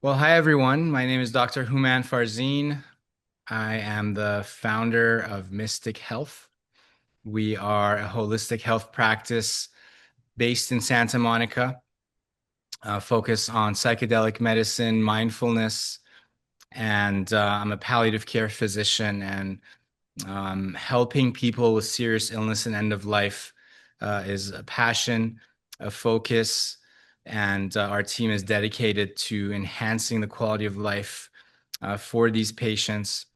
Well, hi everyone. My name is Dr. Houman Farzin. I am the founder of Mystic Health. We are a holistic health practice based in Santa Monica, focus on psychedelic medicine, mindfulness, and I'm a palliative care physician and helping people with serious illness and end of life is a passion, a focus, and our team is dedicated to enhancing the quality of life for these patients.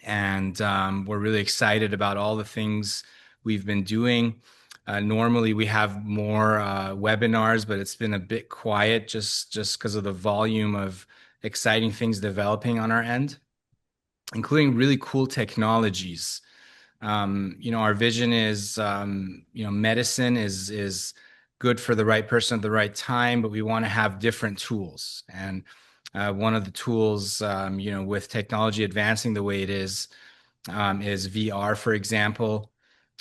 And we're really excited about all the things we've been doing. Normally, we have more webinars, but it's been a bit quiet just because of the volume of exciting things developing on our end, including really cool technologies. Our vision is, medicine is good for the right person at the right time, but we want to have different tools. And one of the tools, with technology advancing the way it is VR, for example.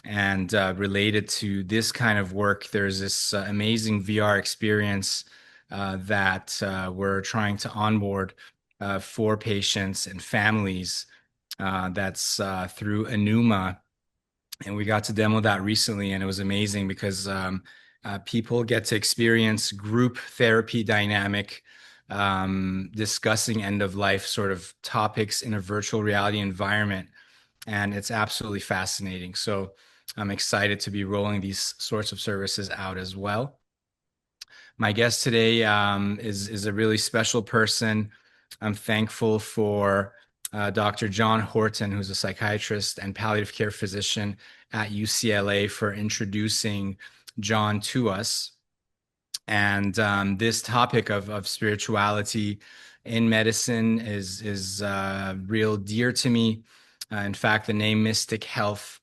And related to this kind of work, there's this amazing VR experience that we're trying to onboard for patients and families. That's through Enuma, and we got to demo that recently, and it was amazing because people get to experience group therapy dynamic, discussing end of life sort of topics in a virtual reality environment, and it's absolutely fascinating. So I'm excited to be rolling these sorts of services out as well. My guest today is a really special person. I'm thankful for Dr. John Horton, who's a psychiatrist and palliative care physician at UCLA, for introducing John to us. And this topic of spirituality in medicine is real dear to me. In fact, the name Mystic Health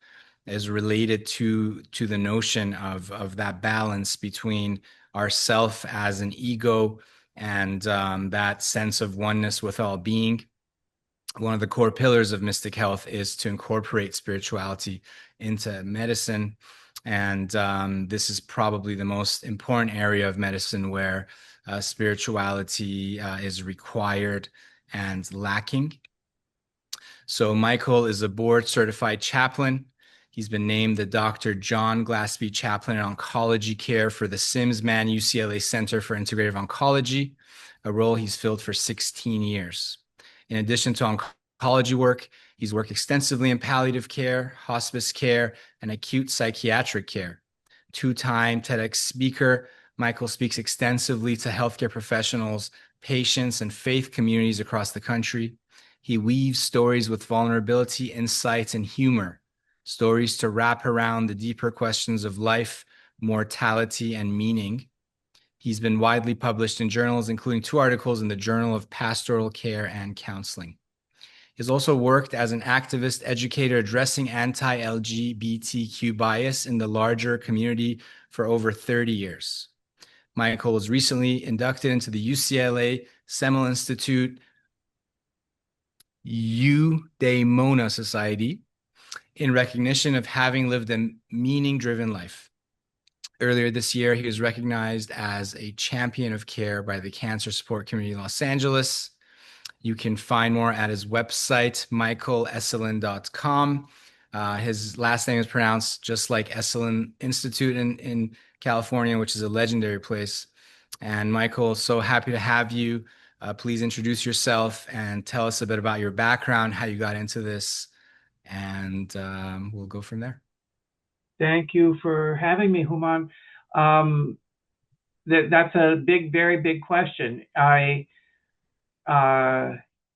is related to the notion of that balance between ourself as an ego and that sense of oneness with all being. One of the core pillars of Mystic Health is to incorporate spirituality into medicine. And this is probably the most important area of medicine where spirituality is required and lacking. So Michael is a board certified chaplain. He's been named the Dr. John Glaspie Chaplain in Oncology Care for the Mann UCLA Center for Integrative Oncology, a role he's filled for 16 years. In addition to oncology work, he's worked extensively in palliative care, hospice care, and acute psychiatric care. Two-time TEDx speaker, Michael speaks extensively to healthcare professionals, patients, and faith communities across the country. He weaves stories with vulnerability, insight, and humor, stories to wrap around the deeper questions of life, mortality, and meaning. He's been widely published in journals, including 2 articles in the Journal of Pastoral Care and Counseling. He's also worked as an activist educator addressing anti-LGBTQ bias in the larger community for over 30 years. Michael was recently inducted into the UCLA Semel Institute Eudaimonia Society in recognition of having lived a meaning-driven life. Earlier this year, he was recognized as a champion of care by the Cancer Support Community in Los Angeles. You can find more at his website, michaeleselun.com. His last name is pronounced just like Eselun Institute in California, which is a legendary place. And Michael, so happy to have you. Please introduce yourself and tell us a bit about your background, how you got into this, and we'll go from there. Thank you for having me, Houman. Um, that's a very big question.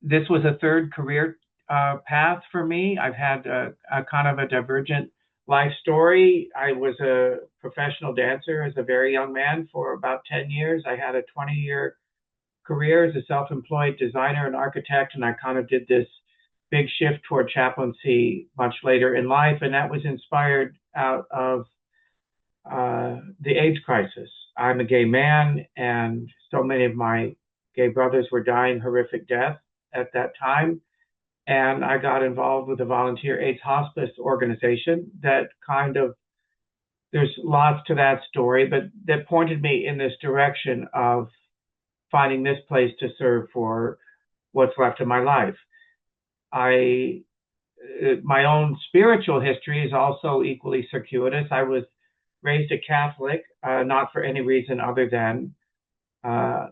This was a third career path for me. I've had a kind of a divergent life story. I was a professional dancer as a very young man for about 10 years. I had a 20-year career as a self-employed designer and architect, and I kind of did this big shift toward chaplaincy much later in life, and that was inspired out of the AIDS crisis. I'm a gay man, and so many of my gay brothers were dying horrific deaths at that time. And I got involved with a volunteer AIDS hospice organization that kind of, there's lots to that story, but that pointed me in this direction of finding this place to serve for what's left of my life. I My own spiritual history is also equally circuitous. I was raised a Catholic, not for any reason other than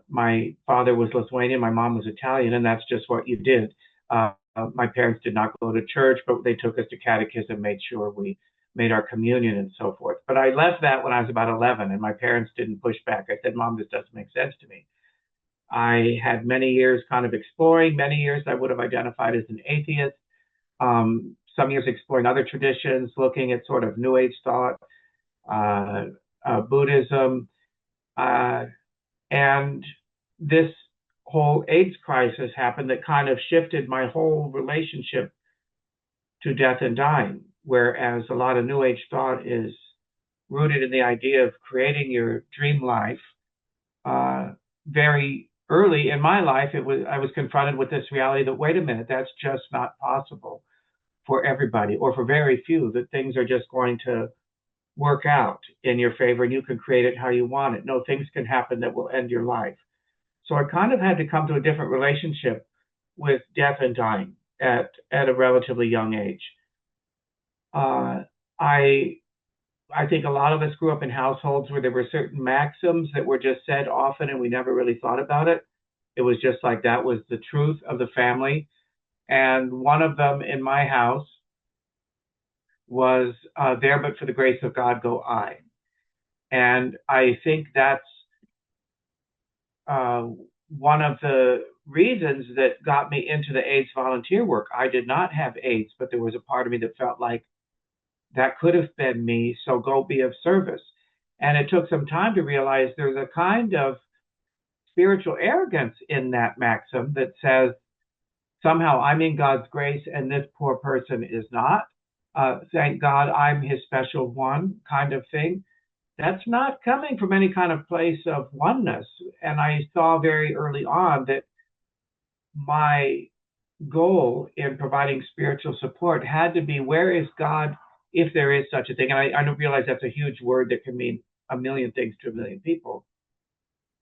my father was Lithuanian, my mom was Italian, and that's just what you did. My parents did not go to church, but they took us to catechism, made sure we made our communion and so forth. But I left that when I was about 11, and my parents didn't push back. I said, Mom, this doesn't make sense to me. I had many years kind of exploring, many years I would have identified as an atheist, some years exploring other traditions, looking at sort of New Age thought, uh, Buddhism, and this whole AIDS crisis happened that kind of shifted my whole relationship to death and dying, whereas a lot of New Age thought is rooted in the idea of creating your dream life. Very early in my life, I was confronted with this reality that, wait a minute, that's just not possible for everybody, or for very few, that things are just going to work out in your favor and you can create it how you want it. No, things can happen that will end your life. So I kind of had to come to a different relationship with death and dying at a relatively young age. Uh, I I think a lot of us grew up in households where there were certain maxims that were just said often and we never really thought about it. It was just like that was the truth of the family. And one of them in my house was there, but for the grace of God go I. And I think that's uh, one of the reasons that got me into the AIDS volunteer work. I did not have AIDS, but there was a part of me that felt like that could have been me, so go be of service. And it took some time to realize there's a kind of spiritual arrogance in that maxim that says somehow I'm in God's grace and this poor person is not. Thank God I'm his special one kind of thing. That's not coming from any kind of place of oneness. And I saw very early on that my goal in providing spiritual support had to be, where is God, if there is such a thing? And I don't realize that's a huge word that can mean a million things to a million people.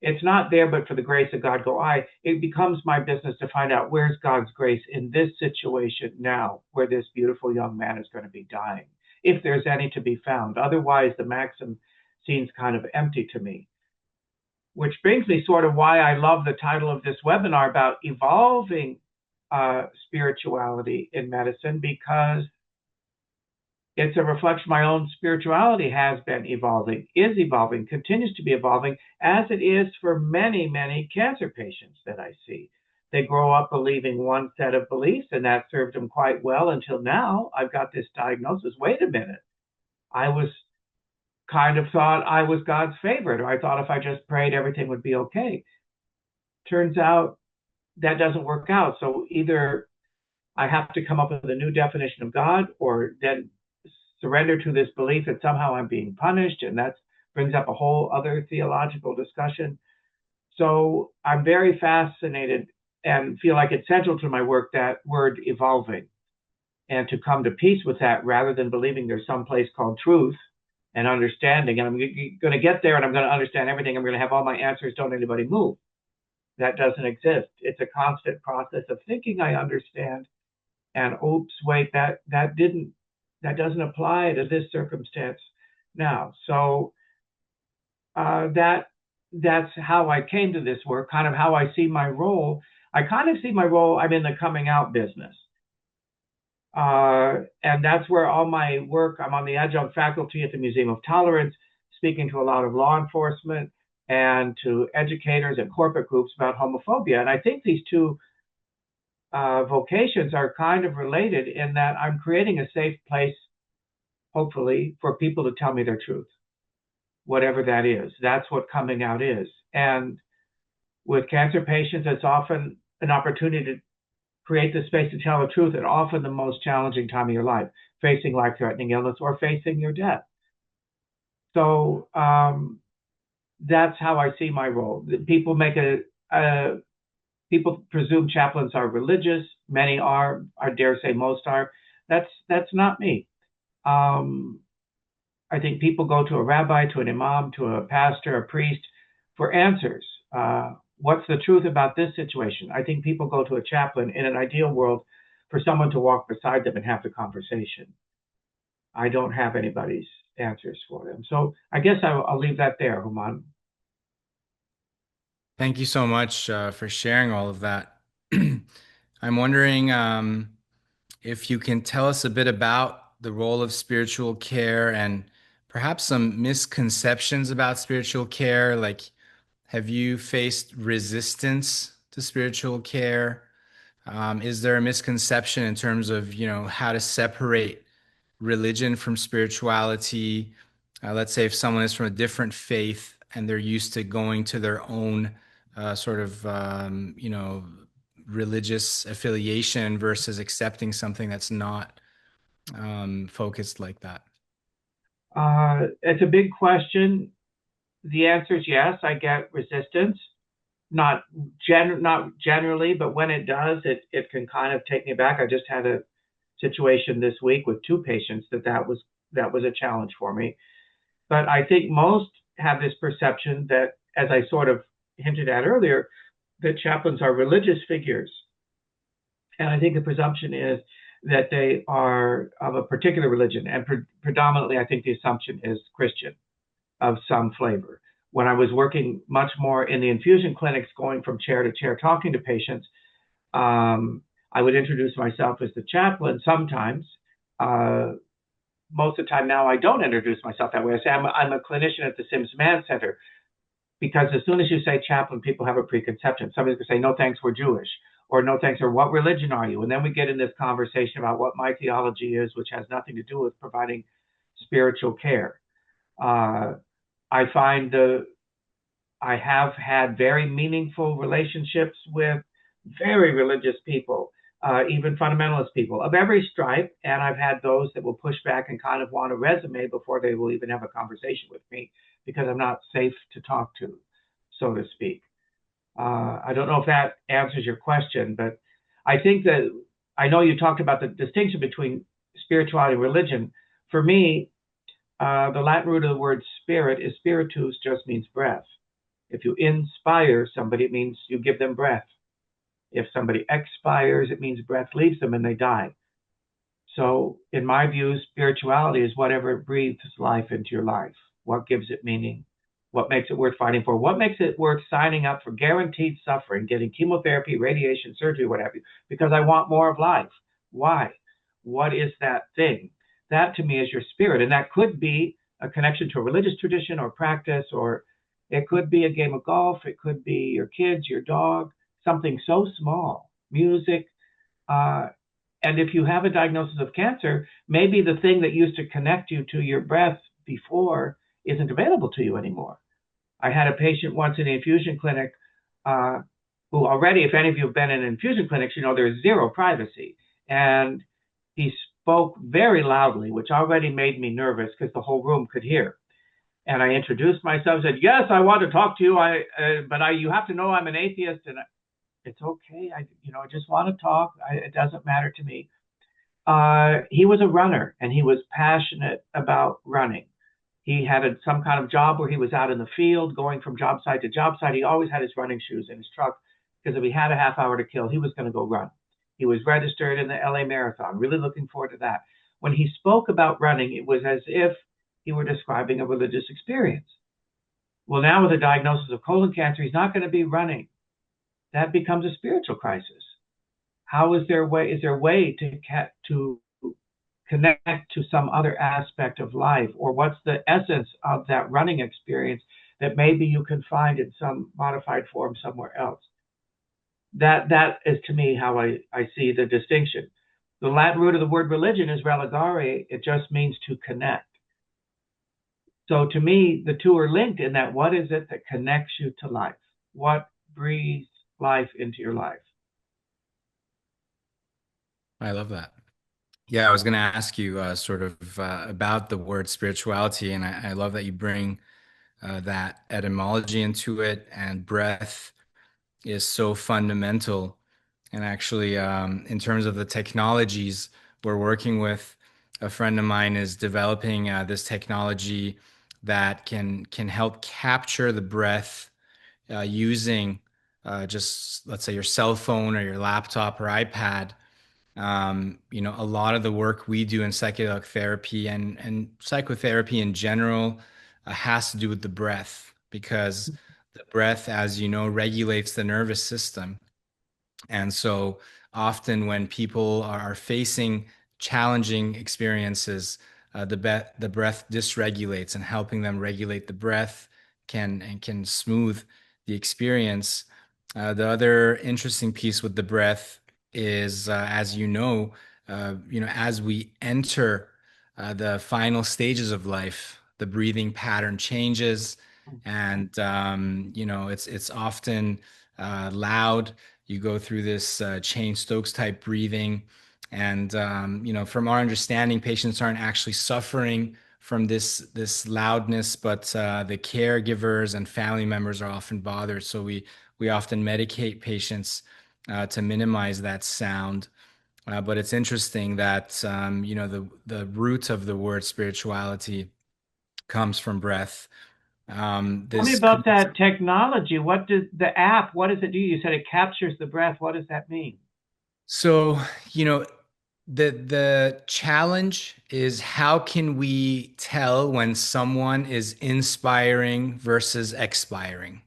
It's not there, but for the grace of God go I. It becomes my business to find out, where's God's grace in this situation now, where this beautiful young man is going to be dying, if there's any to be found. Otherwise, the maxim seems kind of empty to me. Which brings me sort of why I love the title of this webinar about evolving spirituality in medicine, because it's a reflection. My own spirituality has been evolving, is evolving, continues to be evolving, as it is for many, many cancer patients that I see. They grow up believing one set of beliefs, and that served them quite well until now. I've got this diagnosis. Wait a minute. I was kind of thought I was God's favorite, or I thought if I just prayed, everything would be okay. Turns out that doesn't work out. So either I have to come up with a new definition of God, or then surrender to this belief that somehow I'm being punished, and that brings up a whole other theological discussion. So I'm very fascinated and feel like it's central to my work, that word evolving, and to come to peace with that rather than believing there's some place called truth and understanding. And I'm going to get there and I'm going to understand everything. I'm going to have all my answers. Don't anybody move. That doesn't exist. It's a constant process of thinking I understand, and oops, wait, that doesn't apply to this circumstance now. So that's how I came to this work, kind of how I see my role. I kind of see my role, I'm in the coming out business. And that's where all my work, I'm on the adjunct faculty at the Museum of Tolerance, speaking to a lot of law enforcement and to educators and corporate groups about homophobia. And I think these two vocations are kind of related in that I'm creating a safe place, hopefully, for people to tell me their truth, whatever that is. That's what coming out is. And with cancer patients, it's often an opportunity to create the space to tell the truth at often the most challenging time of your life, facing life-threatening illness or facing your death. So that's how I see my role. People people presume chaplains are religious. Many are. I dare say most are. That's not me. I think people go to a rabbi, to an imam, to a pastor, a priest for answers. What's the truth about this situation? I think people go to a chaplain in an ideal world for someone to walk beside them and have the conversation. I don't have anybody's answers for them. So I guess I'll leave that there, Houman. Thank you so much for sharing all of that. I'm wondering if you can tell us a bit about the role of spiritual care and perhaps some misconceptions about spiritual care. Like, have you faced resistance to spiritual care? Is there a misconception in terms of, how to separate religion from spirituality? Let's say if someone is from a different faith and they're used to going to their own sort of, religious affiliation versus accepting something that's not focused like that. It's a big question. The answer is yes. I get resistance, not generally, but when it does, it can kind of take me back. I just had a situation this week with two patients that was a challenge for me. But I think most have this perception that, as I sort of hinted at earlier, that chaplains are religious figures. And I think the presumption is that they are of a particular religion. And predominantly, I think the assumption is Christian of some flavor. When I was working much more in the infusion clinics, going from chair to chair, talking to patients, I would introduce myself as the chaplain sometimes. Most of the time now, I don't introduce myself that way. I say I'm a clinician at the Mann Center, because as soon as you say chaplain, people have a preconception. Somebody's going to say, no, thanks, we're Jewish, or no, thanks, or what religion are you? And then we get in this conversation about what my theology is, which has nothing to do with providing spiritual care. Uh, I find I have had very meaningful relationships with very religious people, even fundamentalist people of every stripe. And I've had those that will push back and kind of want a resume before they will even have a conversation with me because I'm not safe to talk to, so to speak. I don't know if that answers your question, but I think that I know you talked about the distinction between spirituality and religion. For me, the Latin root of the word spirit is spiritus, just means breath. If you inspire somebody, it means you give them breath. If somebody expires, it means breath leaves them and they die. So, in my view, spirituality is whatever breathes life into your life. What gives it meaning? What makes it worth fighting for? What makes it worth signing up for guaranteed suffering, getting chemotherapy, radiation, surgery, what have you? Because I want more of life. Why? What is that thing? That to me is your spirit. And that could be a connection to a religious tradition or practice, or it could be a game of golf. It could be your kids, your dog, something so small, music. Uh, and if you have a diagnosis of cancer, maybe the thing that used to connect you to your breath before isn't available to you anymore. I had a patient once in the infusion clinic uh, who already, if any of you have been in infusion clinics, you know there's zero privacy. And he spoke very loudly, which already made me nervous because the whole room could hear. And I introduced myself, said, "Yes, I want to talk to you. You have to know I'm an atheist, and it's okay. I just want to talk. It doesn't matter to me." He was a runner, and he was passionate about running. He had some kind of job where he was out in the field, going from job site to job site. He always had his running shoes in his truck because if he had a half hour to kill, he was going to go run. He was registered in the LA Marathon, really looking forward to that. When he spoke about running, it was as if he were describing a religious experience. Well, now with a diagnosis of colon cancer, he's not going to be running. That becomes a spiritual crisis. How is there a way? Is there a way to connect to some other aspect of life, or what's the essence of that running experience that maybe you can find in some modified form somewhere else? That is to me how I see the distinction. The Latin root of the word religion is religare. It just means to connect. So to me, the two are linked in that what is it that connects you to life? What breathes life into your life? I love that. Yeah, I was going to ask you sort of about the word spirituality, and I love that you bring that etymology into it, and breath is so fundamental. And actually, in terms of the technologies we're working with, a friend of mine is developing this technology that can help capture the breath using just let's say your cell phone or your laptop or iPad. A lot of the work we do in psychedelic therapy and psychotherapy in general has to do with the breath because the breath, as you know, regulates the nervous system. And so often when people are facing challenging experiences, the breath dysregulates, and helping them regulate the breath can smooth the experience. The other interesting piece with the breath is, as as we enter the final stages of life, the breathing pattern changes, and it's often loud. You go through this Cheyne-Stokes type breathing. And from our understanding, patients aren't actually suffering from this loudness, but the caregivers and family members are often bothered. So we often medicate patients to minimize that sound. But it's interesting that the root of the word spirituality comes from breath. Tell me This about that technology. What does the app, what does it do? You said it captures the breath. What does that mean? So, you know, the challenge is how can we tell when someone is inspiring versus expiring?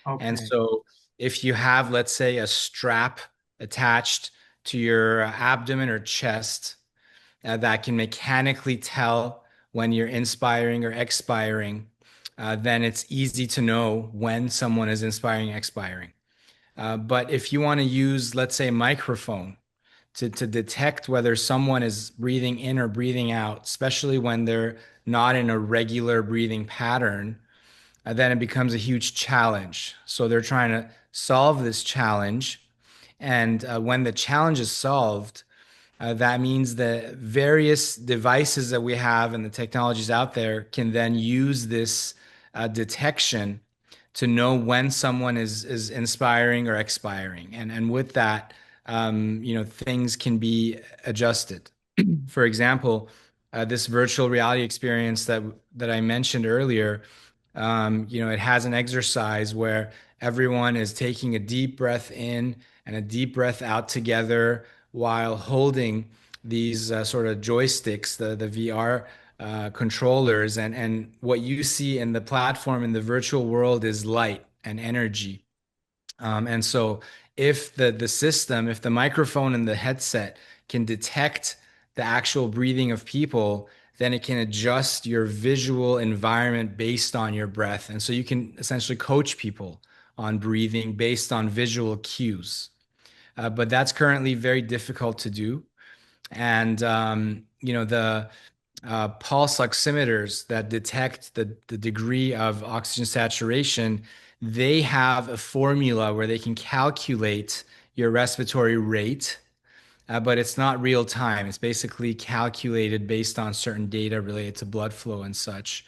And Okay. so if you have, let's say, a strap attached to your abdomen or chest that can mechanically tell when you're inspiring or expiring, then it's easy to know when someone is inspiring, expiring. But if you want to use, let's say, a microphone to detect whether someone is breathing in or breathing out, especially when they're not in a regular breathing pattern, then it becomes a huge challenge. So they're trying to solve this challenge. And when the challenge is solved, that means that various devices that we have and the technologies out there can then use this detection to know when someone is inspiring or expiring. And with that, things can be adjusted. For example, this virtual reality experience that I mentioned earlier, it has an exercise where everyone is taking a deep breath in and a deep breath out together while holding these sort of joysticks, the VR controllers, and what you see in the platform in the virtual world is light and energy. And so if the system, if the microphone and the headset can detect the actual breathing of people, then it can adjust your visual environment based on your breath. And so you can essentially coach people on breathing based on visual cues. But that's currently very difficult to do. And the pulse oximeters that detect the degree of oxygen saturation, they have a formula where they can calculate your respiratory rate, but it's not real time. It's basically calculated based on certain data related to blood flow and such.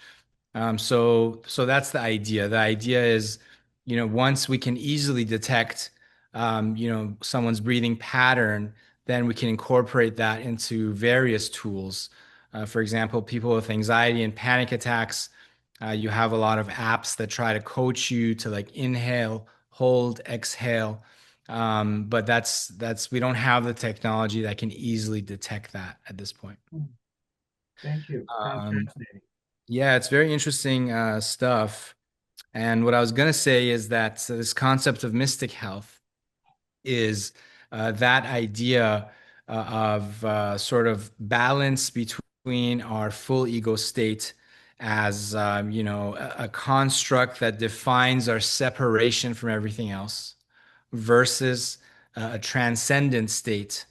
So that's the idea. The idea is, once we can easily detect, someone's breathing pattern, then we can incorporate that into various tools. For example, people with anxiety and panic attacks, you have a lot of apps that try to coach you to like inhale, hold, exhale. But that's we don't have the technology that can easily detect that at this point. Thank you. Sounds Um, fascinating. yeah, it's very interesting stuff. And what I was going to say is that this concept of mystic health is that idea of sort of balance between our full ego state as a construct that defines our separation from everything else versus a transcendent state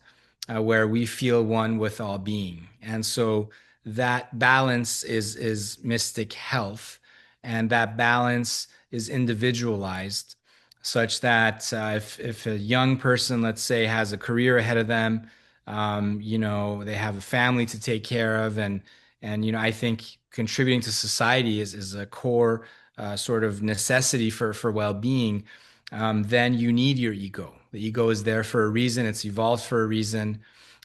where we feel one with all being. And so that balance is mystic health, and that balance is individualized, such that if a young person, let's say, has a career ahead of them, they have a family to take care of, and I think contributing to society is a core sort of necessity for well-being. Then you need your ego. The ego is there for a reason. It's evolved for a reason.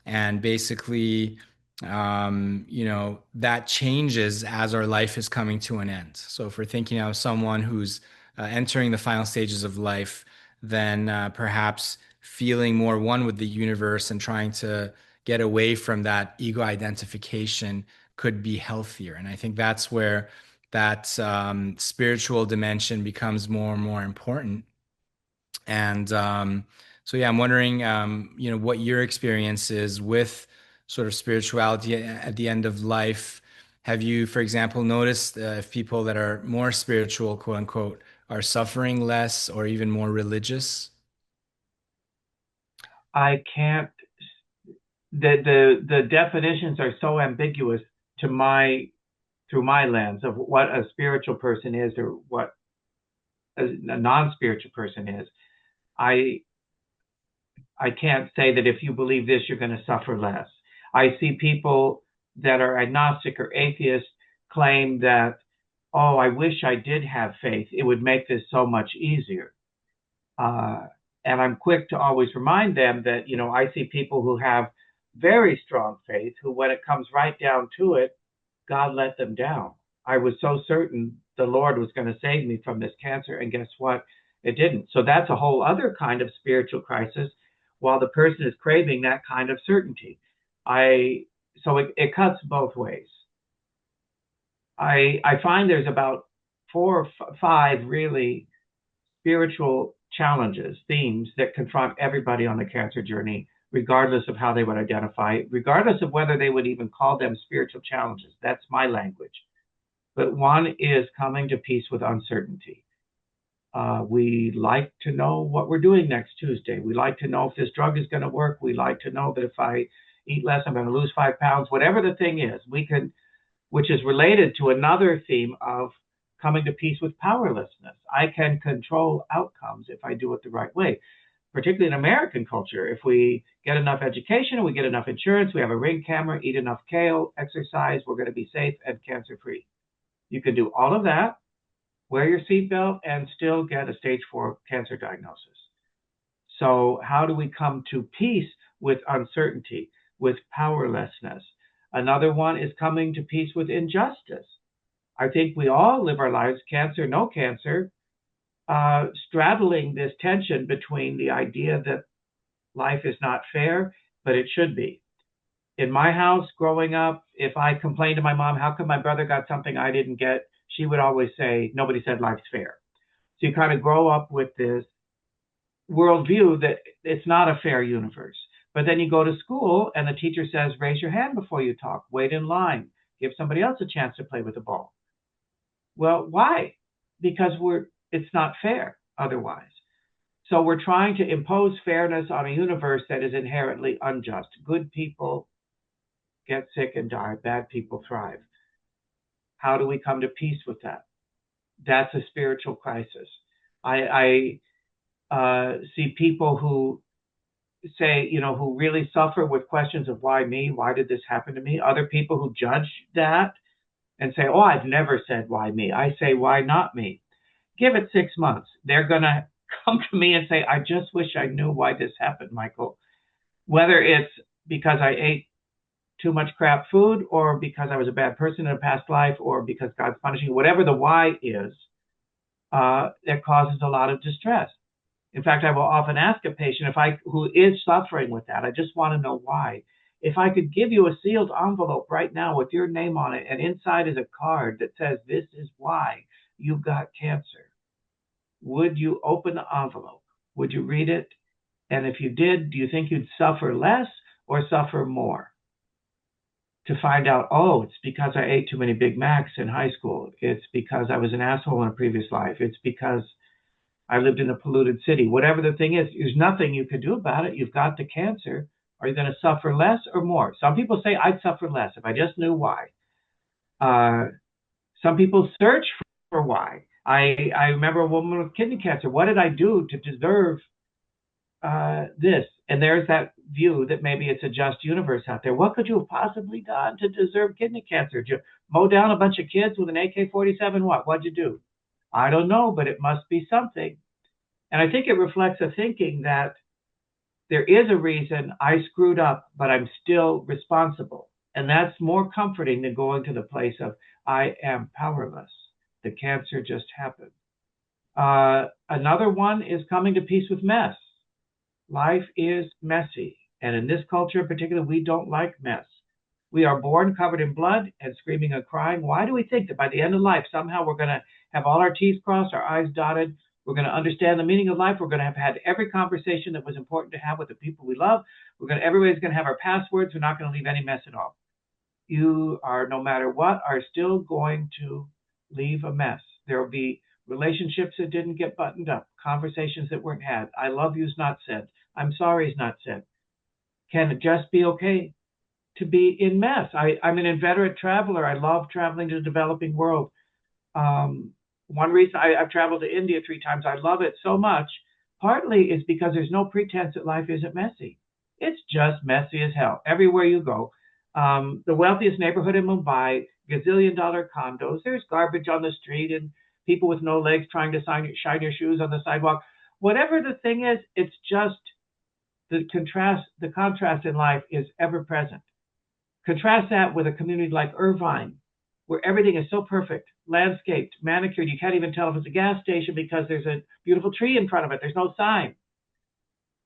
And basically, that changes as our life is coming to an end. So if we're thinking of someone who's entering the final stages of life, then perhaps feeling more one with the universe and trying to get away from that ego identification could be healthier. And I think that's where that spiritual dimension becomes more and more important. And so, yeah, I'm wondering, what your experience is with sort of spirituality at the end of life. Have you, for example, noticed if people that are more spiritual, quote unquote, are suffering less or even more religious? I can't. The definitions are so ambiguous to my through my lens of what a spiritual person is or what a non-spiritual person is. I I can't say that if you believe this, you're going to suffer less. I see people that are agnostic or atheist claim that, oh, I wish I did have faith. It would make this so much easier. Uh, and I'm quick to always remind them that, I see people who have very strong faith who, when it comes right down to it, God let them down. I was so certain the Lord was going to save me from this cancer, and guess what? It didn't. So that's a whole other kind of spiritual crisis while the person is craving that kind of certainty. I so it cuts both ways. I find there's about four or five really spiritual challenges, themes that confront everybody on the cancer journey, regardless of how they would identify it, regardless of whether they would even call them spiritual challenges. That's my language. But one is coming to peace with uncertainty. We like to know what we're doing next Tuesday. We like to know if this drug is going to work. We like to know that if I eat less, I'm going to lose 5 pounds. Whatever the thing is, which is related to another theme of coming to peace with powerlessness. I can control outcomes if I do it the right way, particularly in American culture. If we get enough education, we get enough insurance, we have a Ring camera, eat enough kale, exercise, we're going to be safe and cancer free. You can do all of that, wear your seatbelt, and still get a stage 4 cancer diagnosis. So how do we come to peace with uncertainty, with powerlessness? Another one is coming to peace with injustice. I think we all live our lives, cancer, no cancer, straddling this tension between the idea that life is not fair, but it should be. In my house growing up, if I complained to my mom, how come my brother got something I didn't get? She would always say, nobody said life's fair. So you kind of grow up with this worldview that it's not a fair universe. But then you go to school and the teacher says, raise your hand before you talk, wait in line, give somebody else a chance to play with the ball. Well, why? Because it's not fair otherwise. So we're trying to impose fairness on a universe that is inherently unjust. Good people get sick and die, bad people thrive. How do we come to peace with that? That's a spiritual crisis. I see people who say, who really suffer with questions of why me? Why did this happen to me? Other people who judge that and say, oh, I've never said why me. I say, why not me? Give it 6 months. They're going to come to me and say, I just wish I knew why this happened, Michael. Whether it's because I ate too much crap food or because I was a bad person in a past life or because God's punishing, whatever the why is, that causes a lot of distress. In fact, I will often ask a patient who is suffering with that, I just want to know why. If I could give you a sealed envelope right now with your name on it, and inside is a card that says, this is why you got cancer, would you open the envelope? Would you read it? And if you did, do you think you'd suffer less or suffer more? To find out, oh, it's because I ate too many Big Macs in high school. It's because I was an asshole in a previous life. It's because I lived in a polluted city. Whatever the thing is, there's nothing you can do about it. You've got the cancer. Are you going to suffer less or more? Some people say I'd suffer less if I just knew why. Some people search for why. I remember a woman with kidney cancer. What did I do to deserve this? And there's that view that maybe it's a just universe out there. What could you have possibly done to deserve kidney cancer? Did you mow down a bunch of kids with an AK-47? What'd you do? I don't know, but it must be something. And I think it reflects a thinking that there is a reason I screwed up, but I'm still responsible. And that's more comforting than going to the place of I am powerless. The cancer just happened. Another one is coming to peace with mess. Life is messy. And in this culture in particular, we don't like mess. We are born covered in blood and screaming and crying. Why do we think that by the end of life, somehow we're going to have all our T's crossed, our I's dotted? We're going to understand the meaning of life. We're going to have had every conversation that was important to have with the people we love. Everybody's going to have our passwords. We're not going to leave any mess at all. You are, no matter what, are still going to leave a mess. There will be relationships that didn't get buttoned up, conversations that weren't had. I love you's not said. I'm sorry is not said. Can it just be okay to be in mess? I'm an inveterate traveler. I love traveling to the developing world. One reason I've traveled to India 3 times, I love it so much, partly is because there's no pretense that life isn't messy. It's just messy as hell everywhere you go. The wealthiest neighborhood in Mumbai, gazillion-dollar condos, there's garbage on the street and people with no legs trying to shine your shoes on the sidewalk. Whatever the thing is, it's just the contrast in life is ever present. Contrast that with a community like Irvine, where everything is so perfect, landscaped, manicured. You can't even tell if it's a gas station because there's a beautiful tree in front of it. There's no sign.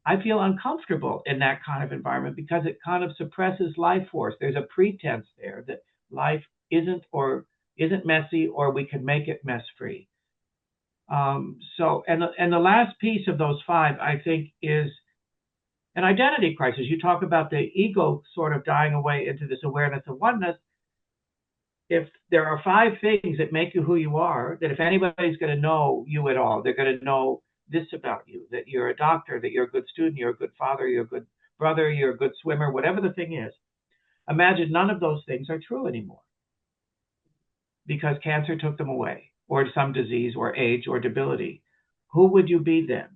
I feel uncomfortable in that kind of environment because it kind of suppresses life force. There's a pretense there that life isn't messy, or we can make it mess free. And the last piece of those 5, I think, is an identity crisis. You talk about the ego sort of dying away into this awareness of oneness. If there are 5 things that make you who you are, that if anybody's going to know you at all, they're going to know this about you, that you're a doctor, that you're a good student, you're a good father, you're a good brother, you're a good swimmer, whatever the thing is. Imagine none of those things are true anymore because cancer took them away, or some disease or age or debility. Who would you be then?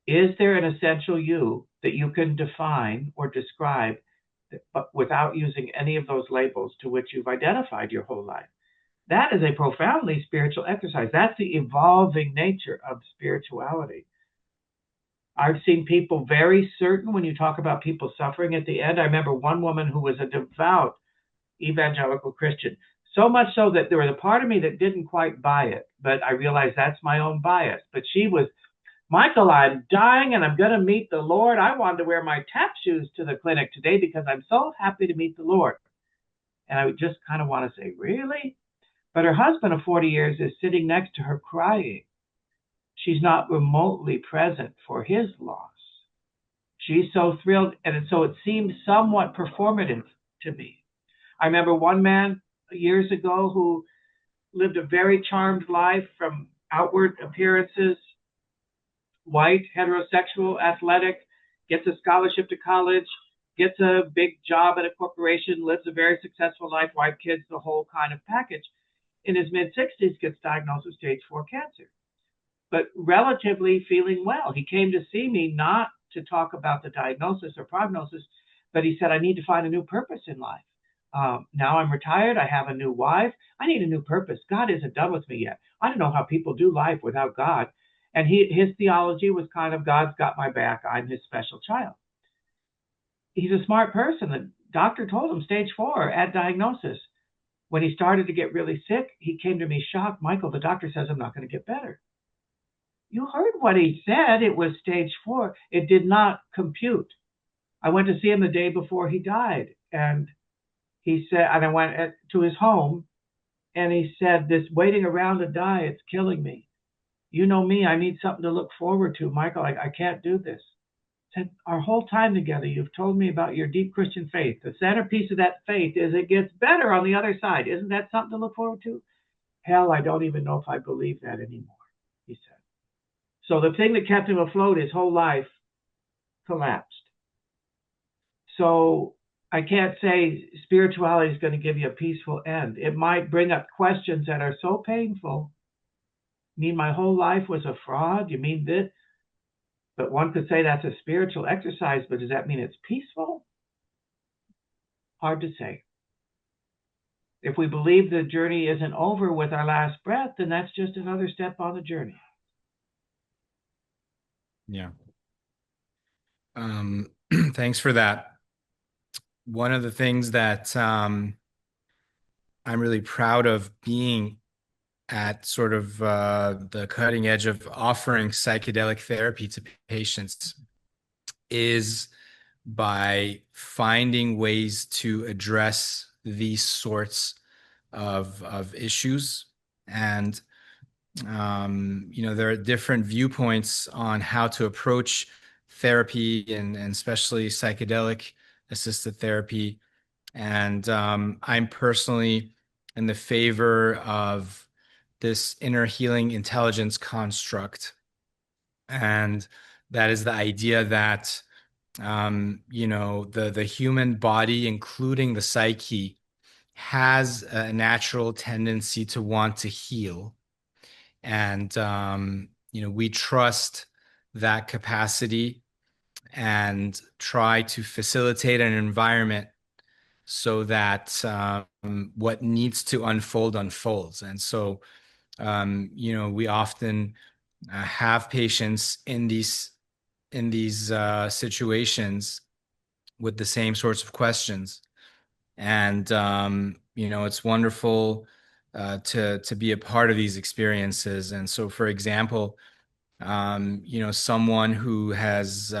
Is there an essential you that you can define or describe, but without using any of those labels to which you've identified your whole life? That is a profoundly spiritual exercise. That's the evolving nature of spirituality. I've seen people very certain when you talk about people suffering at the end. I remember one woman who was a devout evangelical Christian, so much so that there was a part of me that didn't quite buy it, but I realized that's my own bias. But she was, Michael, I'm dying and I'm going to meet the Lord. I wanted to wear my tap shoes to the clinic today because I'm so happy to meet the Lord. And I would just kind of want to say, really? But her husband of 40 years is sitting next to her crying. She's not remotely present for his loss. She's so thrilled. And so it seemed somewhat performative to me. I remember one man years ago who lived a very charmed life from outward appearances, white, heterosexual, athletic, gets a scholarship to college, gets a big job at a corporation, lives a very successful life, wife, kids, the whole kind of package. In his mid-60s, gets diagnosed with stage 4 cancer, but relatively feeling well. He came to see me not to talk about the diagnosis or prognosis, but he said, I need to find a new purpose in life. Now I'm retired. I have a new wife. I need a new purpose. God isn't done with me yet. I don't know how people do life without God. And his theology was kind of, God's got my back. I'm his special child. He's a smart person. The doctor told him stage 4 at diagnosis. When he started to get really sick, he came to me shocked. Michael, the doctor says I'm not going to get better. You heard what he said. It was stage 4. It did not compute. I went to see him the day before he died. And he said, and I went to his home, and he said, this waiting around to die, it's killing me. You know me, I need something to look forward to. Michael, I can't do this. I said, our whole time together, you've told me about your deep Christian faith. The centerpiece of that faith is it gets better on the other side. Isn't that something to look forward to? Hell, I don't even know if I believe that anymore, he said. So the thing that kept him afloat his whole life collapsed. So I can't say spirituality is going to give you a peaceful end. It might bring up questions that are so painful. You mean my whole life was a fraud? You mean this? But one could say that's a spiritual exercise, but does that mean it's peaceful? Hard to say. If we believe the journey isn't over with our last breath, then that's just another step on the journey. Yeah. Thanks for that. One of the things that I'm really proud of being at sort of the cutting edge of offering psychedelic therapy to patients is by finding ways to address these sorts of issues. And there are different viewpoints on how to approach therapy and especially psychedelic assisted therapy. And I'm personally in the favor of this inner healing intelligence construct. And that is the idea that, the human body, including the psyche, has a natural tendency to want to heal. And, we trust that capacity and try to facilitate an environment so that what needs to unfold unfolds. And so, we often have patients in these situations with the same sorts of questions. And it's wonderful to be a part of these experiences. And so, for example, someone who has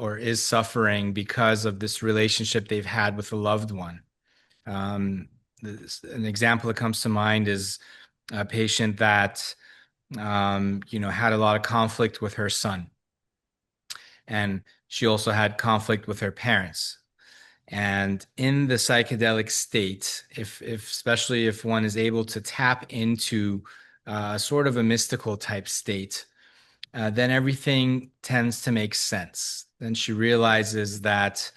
or is suffering because of this relationship they've had with a loved one. An example that comes to mind is a patient that had a lot of conflict with her son, and she also had conflict with her parents. And in the psychedelic state, if especially if one is able to tap into sort of a mystical type state, then everything tends to make sense. Then she realizes that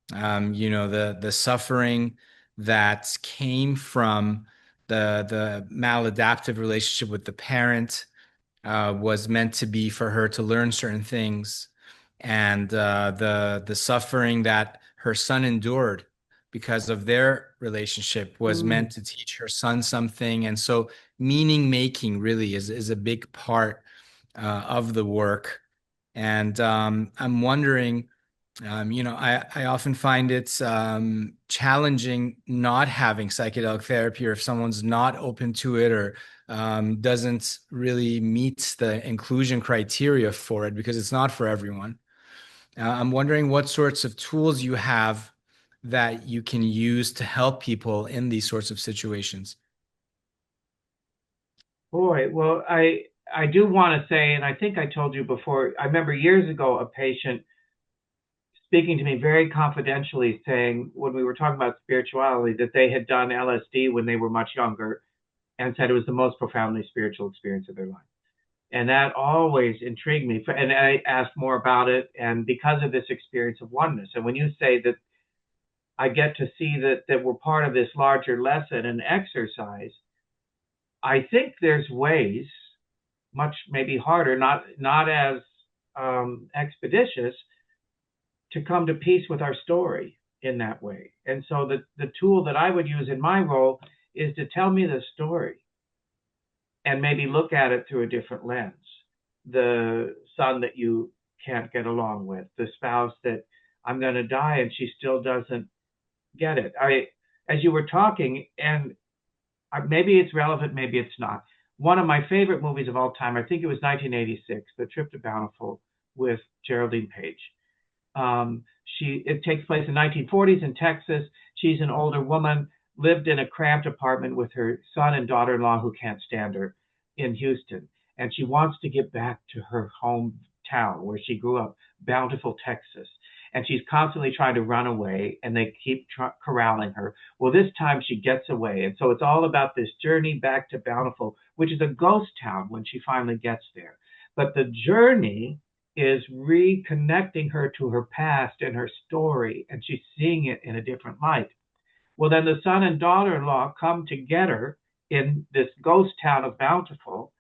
the suffering that came from the maladaptive relationship with the parent was meant to be for her to learn certain things, and the suffering that her son endured because of their relationship was Mm. meant to teach her son something. And so meaning making really is a big part of the work. And I'm wondering, I often find it challenging not having psychedelic therapy, or if someone's not open to it, or doesn't really meet the inclusion criteria for it, because it's not for everyone. I'm wondering what sorts of tools you have that you can use to help people in these sorts of situations. Boy, well, I do want to say, and I think I told you before, I remember years ago a patient speaking to me very confidentially saying, when we were talking about spirituality, that they had done LSD when they were much younger and said it was the most profoundly spiritual experience of their life. And that always intrigued me. And I asked more about it, and because of this experience of oneness. And when you say that I get to see that we're part of this larger lesson and exercise, I think there's ways, much maybe harder, not as expeditious, to come to peace with our story in that way. And so the tool that I would use in my role is to tell me the story and maybe look at it through a different lens. The son that you can't get along with, the spouse that I'm going to die and she still doesn't get it. As you were talking, and maybe it's relevant, maybe it's not. One of my favorite movies of all time, I think it was 1986, The Trip to Bountiful with Geraldine Page. It takes place in 1940s in Texas. She's an older woman, lived in a cramped apartment with her son and daughter-in-law who can't stand her in Houston. And she wants to get back to her hometown where she grew up, Bountiful, Texas. And she's constantly trying to run away, and they keep corralling her. Well, this time she gets away. And so it's all about this journey back to Bountiful, which is a ghost town when she finally gets there. But the journey is reconnecting her to her past and her story, and she's seeing it in a different light. Well, then the son and daughter-in-law come to get her in this ghost town of Bountiful,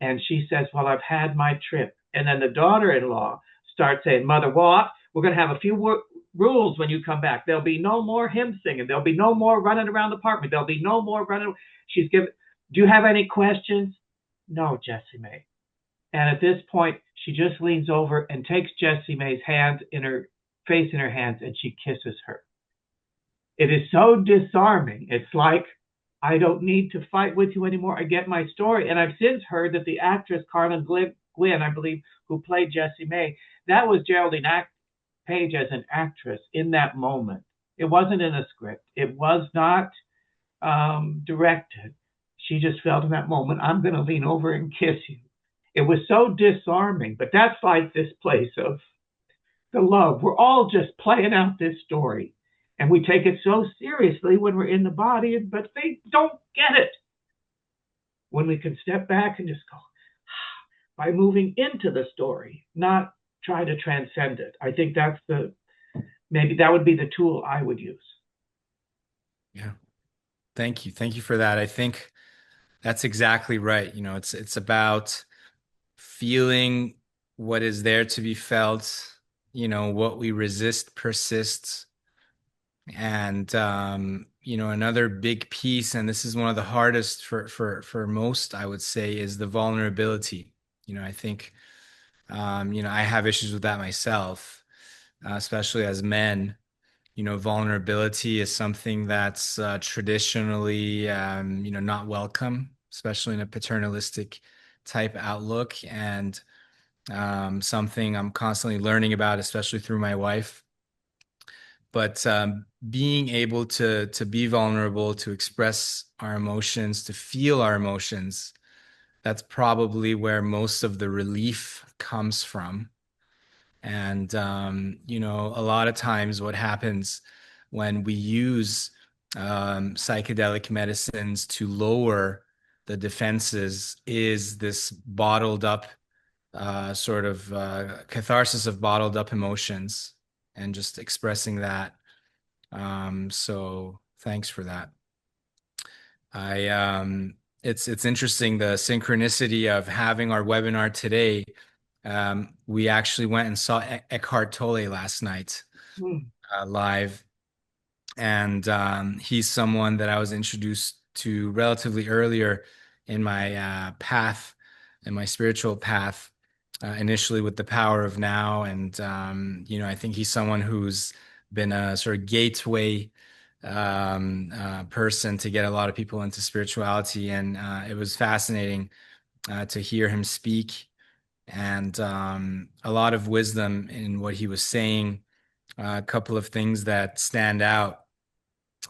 and she says, well, I've had my trip. And then the daughter-in-law starts saying, Mother, what? We're going to have a few rules when you come back. There'll be no more hymn singing. There'll be no more running around the apartment. There'll be no more running. She's given, do you have any questions? No, Jessie May. And at this point, she just leans over and takes Jessie May's hands in her face in her hands, and she kisses her. It is so disarming. It's like, I don't need to fight with you anymore. I get my story. And I've since heard that the actress Carlin Glynn, I believe, who played Jessie May, that was Geraldine Page as an actress in that moment. It wasn't in a script. It was not directed. She just felt in that moment, I'm going to lean over and kiss you. It was so disarming, but that's like this place of the love. We're all just playing out this story. And we take it so seriously when we're in the body, but they don't get it. When we can step back and just go, by moving into the story, not try to transcend it. I think that's maybe that would be the tool I would use. Yeah. Thank you. Thank you for that. I think that's exactly right. It's about feeling what is there to be felt, what we resist persists. And another big piece, and this is one of the hardest for most, I would say, is the vulnerability. I think I have issues with that myself, especially as men. Vulnerability is something that's traditionally, not welcome, especially in a paternalistic type outlook, and something I'm constantly learning about, especially through my wife. But being able to be vulnerable, to express our emotions, to feel our emotions, that's probably where most of the relief comes from. And, a lot of times what happens when we use psychedelic medicines to lower the defenses is this bottled up sort of catharsis of bottled up emotions and just expressing that. So thanks for that. I it's interesting the synchronicity of having our webinar today. We actually went and saw Eckhart Tolle last night Hmm. live, and he's someone that I was introduced to relatively earlier in my path, in my spiritual path, initially with the Power of Now, and I think he's someone who's been a sort of gateway person to get a lot of people into spirituality, and it was fascinating to hear him speak, and a lot of wisdom in what he was saying. A couple of things that stand out.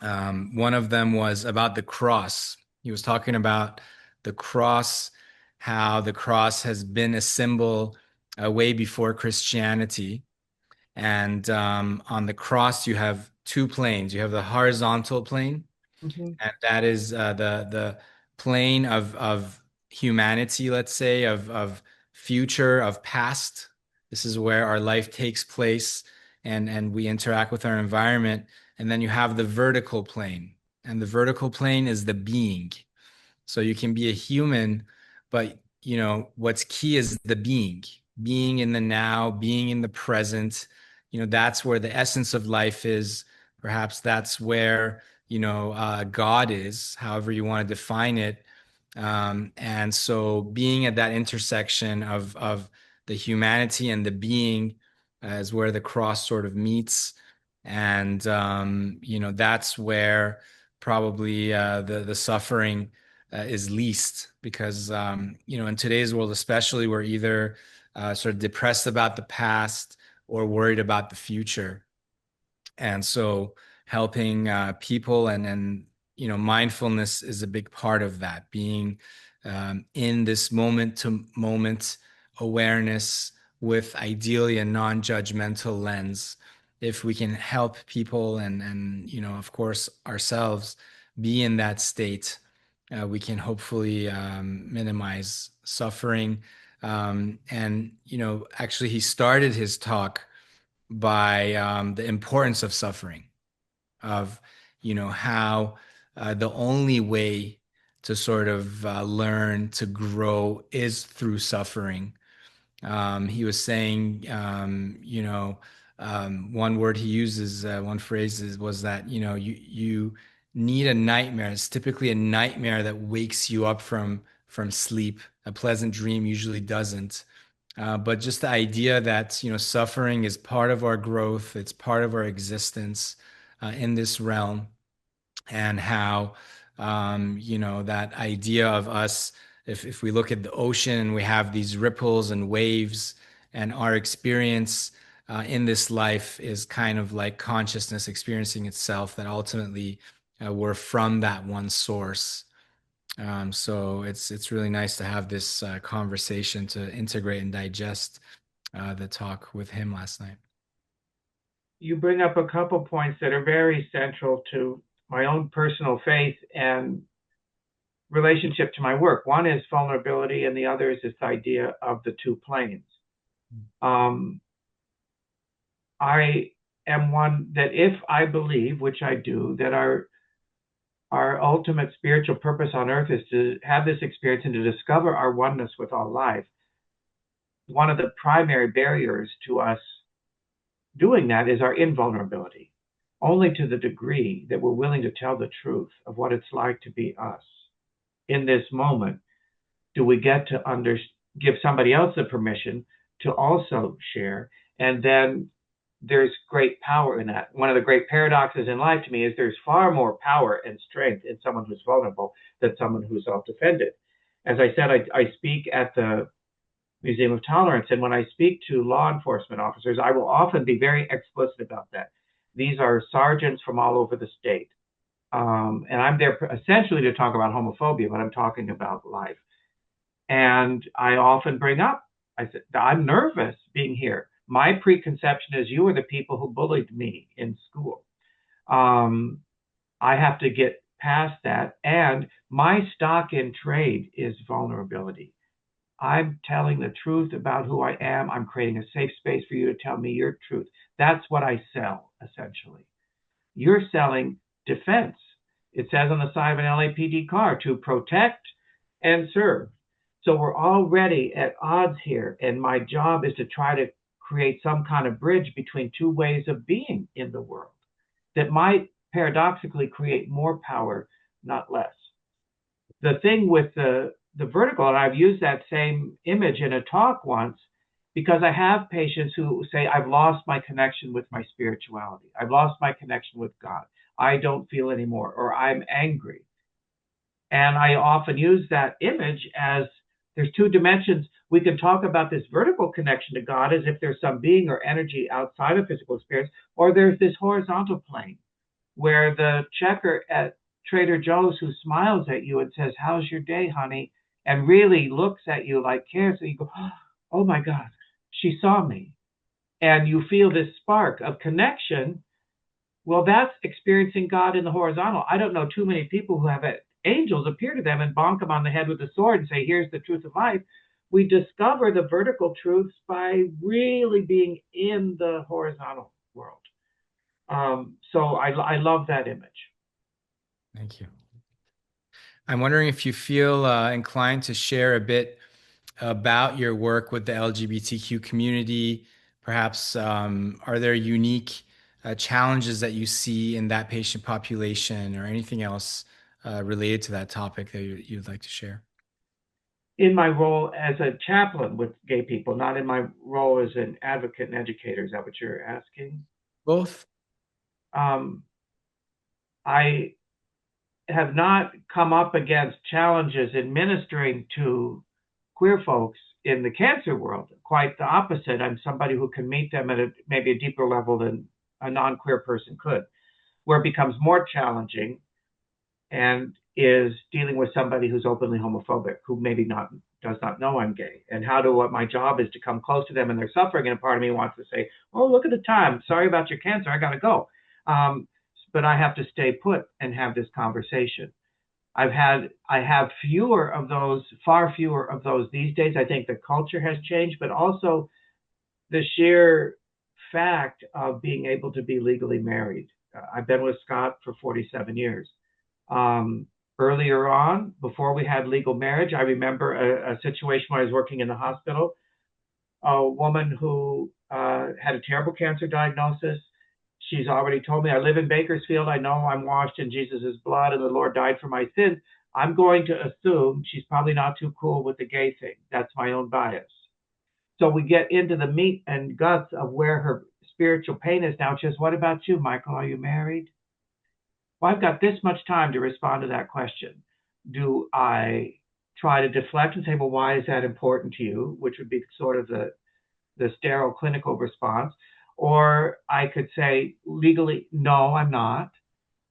One of them was about the cross. He was talking about the cross, how the cross has been a symbol way before Christianity. And on the cross, you have two planes. You have the horizontal plane, Mm-hmm. and that is the plane of humanity, let's say, of future, of past. This is where our life takes place, and we interact with our environment. And then you have the vertical plane, and the vertical plane is the being. So you can be a human, but what's key is the being in the now, being in the present. That's where the essence of life is. Perhaps that's where God is, however you want to define it. And so being at that intersection of the humanity and the being is where the cross sort of meets. And that's where probably the suffering is least, because in today's world especially, we're either sort of depressed about the past or worried about the future. And so helping people, and mindfulness is a big part of that, being in this moment to moment awareness with ideally a non-judgmental lens. If we can help people, and of course ourselves, be in that state, we can hopefully minimize suffering. And actually he started his talk by the importance of suffering, of how the only way to sort of learn to grow is through suffering. He was saying, one word he uses, one phrase was that you need a nightmare. It's typically a nightmare that wakes you up from sleep. A pleasant dream usually doesn't. But just the idea that suffering is part of our growth, it's part of our existence in this realm, and how That idea of us, if we look at the ocean, we have these ripples and waves, and our experience in this life is kind of like consciousness experiencing itself, that ultimately we're from that one source. So it's really nice to have this conversation to integrate and digest the talk with him last night. You bring up a couple points that are very central to my own personal faith and relationship to my work. One is vulnerability, and the other is this idea of the two planes. Um, I am one that if I believe, which I do, that our ultimate spiritual purpose on earth is to have this experience and to discover our oneness with all life, one of the primary barriers to us doing that is our invulnerability. Only to the degree that we're willing to tell the truth of what it's like to be us in this moment do we get to give somebody else the permission to also share. And then there's great power in that. One of the great paradoxes in life to me is there's far more power and strength in someone who's vulnerable than someone who's self-defended. As I said, I speak at the Museum of Tolerance, and when I speak to law enforcement officers, I will often be very explicit about that. These are sergeants from all over the state. And I'm there essentially to talk about homophobia, but I'm talking about life. And I often bring up, I said, I'm nervous being here. My preconception is you are the people who bullied me in school. I have to get past that. And my stock in trade is vulnerability. I'm telling the truth about who I am. I'm creating a safe space for you to tell me your truth. That's what I sell, essentially. You're selling defense. It says on the side of an LAPD car to protect and serve. So we're already at odds here. And my job is to try to create some kind of bridge between two ways of being in the world that might paradoxically create more power, not less. The thing with the vertical, and I've used that same image in a talk once, because I have patients who say, I've lost my connection with my spirituality. I've lost my connection with God. I don't feel anymore, or I'm angry. And I often use that image as there's two dimensions. We can talk about this vertical connection to God as if there's some being or energy outside of physical experience, or there's this horizontal plane where the checker at Trader Joe's who smiles at you and says, how's your day, honey? And really looks at you like cares. And you go, oh my God, she saw me. And you feel this spark of connection. Well, that's experiencing God in the horizontal. I don't know too many people who have angels appear to them and bonk them on the head with a sword and say, here's the truth of life. We discover the vertical truths by really being in the horizontal world. So I love that image. Thank you. I'm wondering if you feel inclined to share a bit about your work with the LGBTQ community. Perhaps are there unique challenges that you see in that patient population, or anything else related to that topic that you'd like to share? In my role as a chaplain with gay people, not in my role as an advocate and educator. Is that what you're asking? Both. Um, I have not come up against challenges administering to queer folks in the cancer world. Quite the opposite. I'm somebody who can meet them at maybe a deeper level than a non-queer person could. Where it becomes more challenging and is dealing with somebody who's openly homophobic, who maybe does not know I'm gay. And what my job is to come close to them and they're suffering, and a part of me wants to say, oh, look at the time. Sorry about your cancer. I got to go. But I have to stay put and have this conversation. I have fewer of those, far fewer of those these days. I think the culture has changed, but also the sheer fact of being able to be legally married. I've been with Scott for 47 years. Earlier on, before we had legal marriage, I remember a situation where I was working in the hospital. A woman who had a terrible cancer diagnosis. She's already told me, I live in Bakersfield. I know I'm washed in Jesus' blood and the Lord died for my sins. I'm going to assume she's probably not too cool with the gay thing. That's my own bias. So we get into the meat and guts of where her spiritual pain is now. She says, what about you, Michael? Are you married? well, I've got this much time to respond to that question. Do I try to deflect and say, well, why is that important to you? Which would be sort of the sterile clinical response. Or I could say legally, no, I'm not,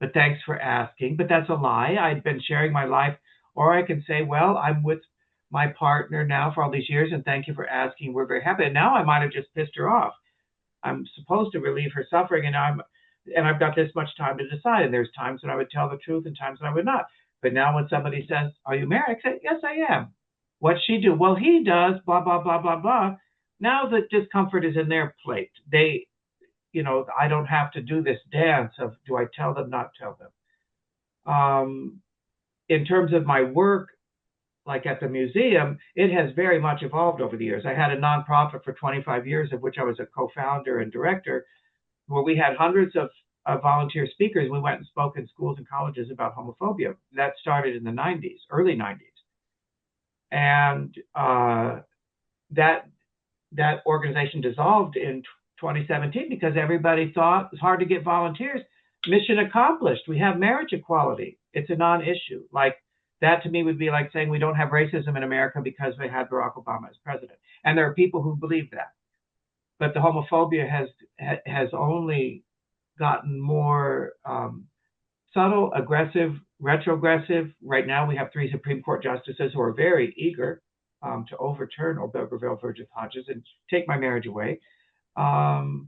but thanks for asking. But that's a lie. I'd been sharing my life. Or I can say, well, I'm with my partner now for all these years, and thank you for asking. We're very happy. And now I might have just pissed her off. I'm supposed to relieve her suffering, and I've got this much time to decide. And there's times when I would tell the truth and times when I would not. But now when somebody says, are you married? I say, yes, I am. What's she do? Well, he does, blah, blah, blah, blah, blah. Now the discomfort is in their plate. They, I don't have to do this dance of, do I tell them, not tell them? In terms of my work, like at the museum, it has very much evolved over the years. I had a nonprofit for 25 years, of which I was a co-founder and director, where we had hundreds of volunteer speakers. We went and spoke in schools and colleges about homophobia. That started in the 90s, early 90s. And that organization dissolved in 2017 because everybody thought it was hard to get volunteers. Mission accomplished. We have marriage equality. It's a non-issue. Like, that to me would be like saying we don't have racism in America because we had Barack Obama as president. And there are people who believe that. But the homophobia has only gotten more subtle, aggressive, retrogressive. Right now we have 3 Supreme Court justices who are very eager to overturn Obergefell versus Hodges and take my marriage away. And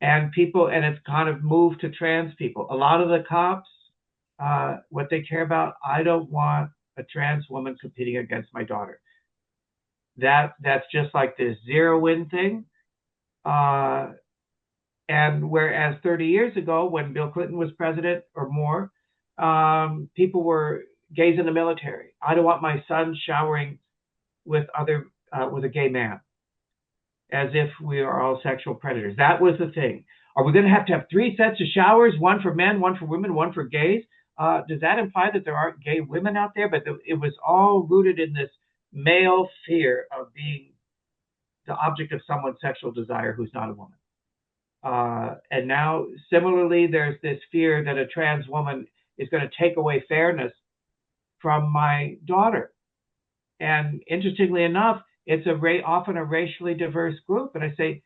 it's kind of moved to trans people. A lot of the cops, what they care about, I don't want a trans woman competing against my daughter. That's just like this zero-win thing. And whereas 30 years ago, when Bill Clinton was president or more, people were gays in the military. I don't want my son showering with a gay man, as if we are all sexual predators. That was the thing. Are we going to have 3 sets of showers, one for men, one for women, one for gays? Does that imply that there aren't gay women out there? But it was all rooted in this male fear of being the object of someone's sexual desire who's not a woman. And now, similarly, there's this fear that a trans woman is going to take away fairness from my daughter. And interestingly enough, it's often a racially diverse group. And I say,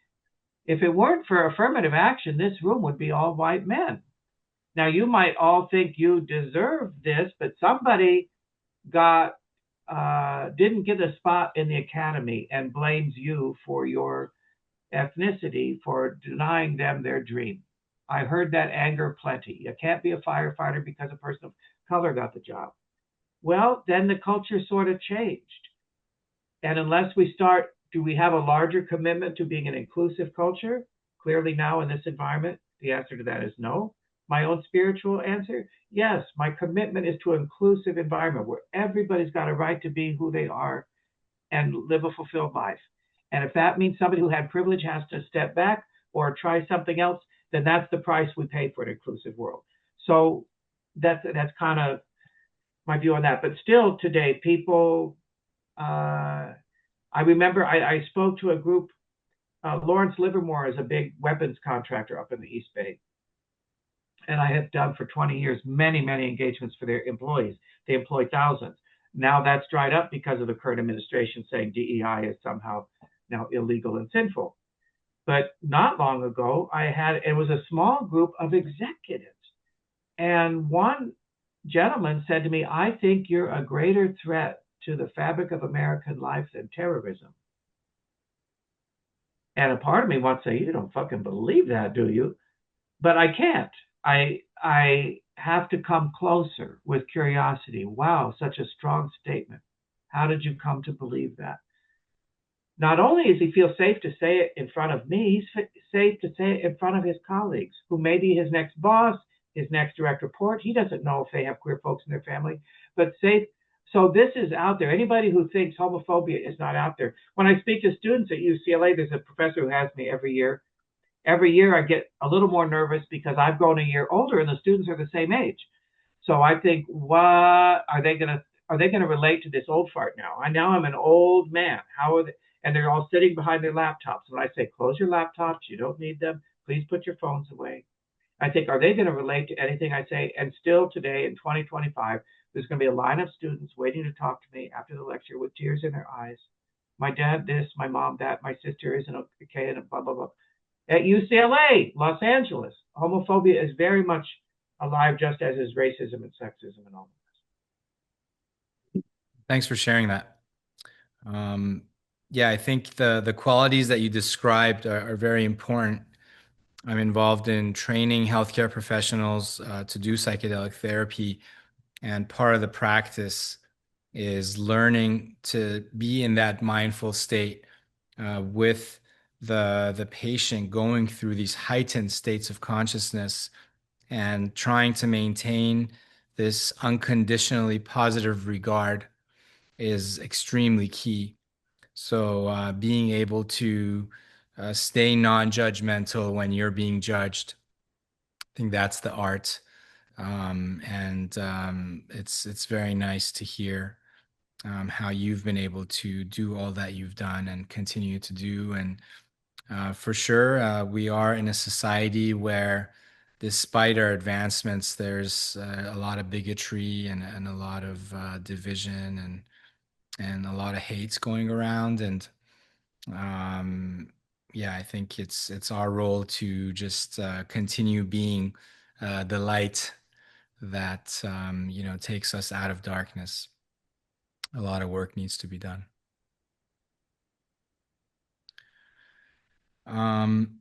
if it weren't for affirmative action, this room would be all white men. Now, you might all think you deserve this, but somebody didn't get a spot in the academy and blames you for your ethnicity for denying them their dream. I heard that anger plenty. You can't be a firefighter because a person of color got the job. Well, then the culture sort of changed. And unless do we have a larger commitment to being an inclusive culture? Clearly now in this environment, the answer to that is no. My own spiritual answer, yes, my commitment is to an inclusive environment where everybody's got a right to be who they are and live a fulfilled life. And if that means somebody who had privilege has to step back or try something else, then that's the price we pay for an inclusive world. So that's kind of my view on that. But still today, people, I remember I spoke to a group, Lawrence Livermore is a big weapons contractor up in the East Bay. And I had done for 20 years many, many engagements for their employees. They employ thousands. Now that's dried up because of the current administration saying DEI is somehow now illegal and sinful. But not long ago, it was a small group of executives. And one gentleman said to me, I think you're a greater threat to the fabric of American life than terrorism. And a part of me wants to say, you don't fucking believe that, do you? But I can't. I have to come closer with curiosity. Wow, such a strong statement. How did you come to believe that? Not only does he feel safe to say it in front of me, he's safe to say it in front of his colleagues, who may be his next boss, his next direct report. He doesn't know if they have queer folks in their family, but safe. So this is out there. Anybody who thinks homophobia is not out there. When I speak to students at UCLA, there's a professor who has me every year. Every year I get a little more nervous because I've grown a year older and the students are the same age. So I think, what are they going to relate to this old fart now? Now I'm an old man. How are they? And they're all sitting behind their laptops. And I say, close your laptops. You don't need them. Please put your phones away. I think, are they going to relate to anything I say? And still today in 2025, there's going to be a line of students waiting to talk to me after the lecture with tears in their eyes. My dad, this, my mom, that, my sister isn't okay, and blah, blah, blah. At UCLA, Los Angeles, homophobia is very much alive, just as is racism and sexism and all Thanks for sharing that. Um, yeah, I think the qualities that you described are very important. I'm involved in training healthcare professionals to do psychedelic therapy, and part of the practice is learning to be in that mindful state with the patient going through these heightened states of consciousness and trying to maintain this unconditionally positive regard is extremely key. So, being able to stay non-judgmental when you're being judged, I think that's the art. And it's very nice to hear how you've been able to do all that you've done and continue to do. And for sure, we are in a society where, despite our advancements, there's a lot of bigotry and a lot of division and a lot of hates going around. And um, yeah, I think it's our role to just continue being the light that takes us out of darkness. A lot of work needs to be done. Um,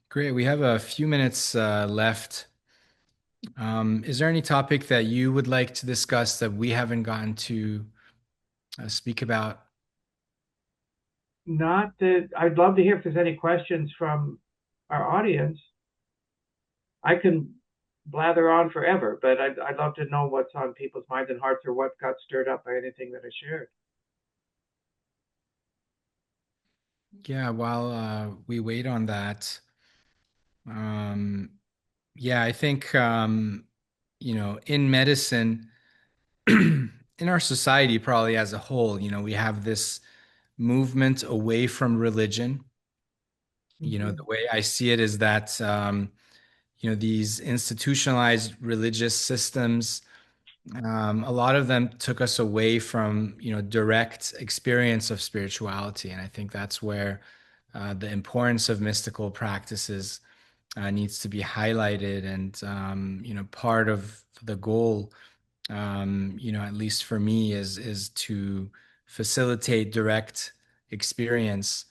Great. We have a few minutes left. Is there any topic that you would like to discuss that we haven't gotten to speak about? Not that I'd love to hear if there's any questions from our audience. I can blather on forever, but I'd love to know what's on people's minds and hearts or what got stirred up by anything that I shared. Yeah, while we wait on that, um, yeah, I think in medicine, in our society, probably as a whole, we have this movement away from religion. The Mm-hmm. way I see it is that these institutionalized religious systems, a lot of them took us away from direct experience of spirituality, and I think that's where the importance of mystical practices needs to be highlighted. And part of the goal, at least for me, is to facilitate direct experience